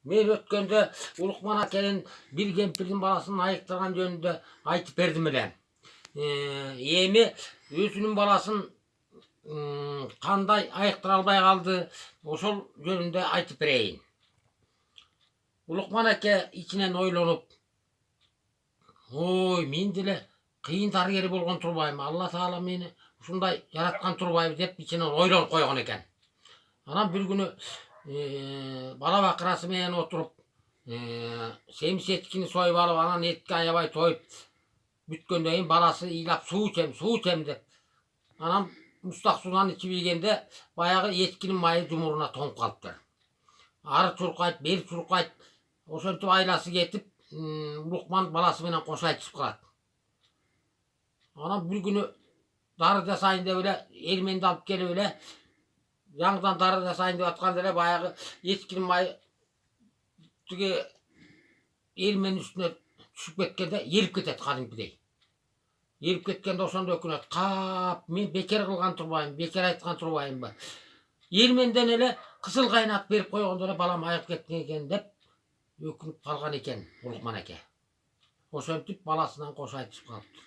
Men ötkende Ulukman akenin bir kempirin balasını ayıktırgan jönünde aytıp berdim elem. Emi özünün balaсын kanday ayıktıra alбай kaldı, oşol jönünde aytıp bereyin. Ulukman ake içinen oylonуp, oy men деле кыйын дарыгери болгон турбайбы, Allah Taala meni ушундай яраткан турбайбы деп içinen ойлонуp койгон экен. Anam bir günü bala bakırası menен oturup semis etkini soyup alıp anan etki ayabay toyup bütkөндөн кийин balası ыйлап суу ичем деп anam mustак sudan içip ийгенде баягы etkinin mayı jumuruna toңуп kalıptır. Arı çurkayıp, beri çurkayıp, oşontup aylası ketip Ulukman balası menен koşa aytışıp kalat. Anam bir günü darı jasayın dep эле элменди alıp kelip эле жаңыдан дары жасайын деп атканда эле баягы эчкинин майы тиги элменин үстүнө түшүп кеткенде эрип кетет кадимкидей. Эрип кеткенде ошондо өкүнөт. Кап, мен бекер кылган турбайбы, бекер айткан турбайбы. Элменден эле кызыл кайнат берип койгондо эле балам айыгып кеткен экен деп өкүнүп калган экен Улукман аке. Ошентип баласынан кошо айтышып калыптыр.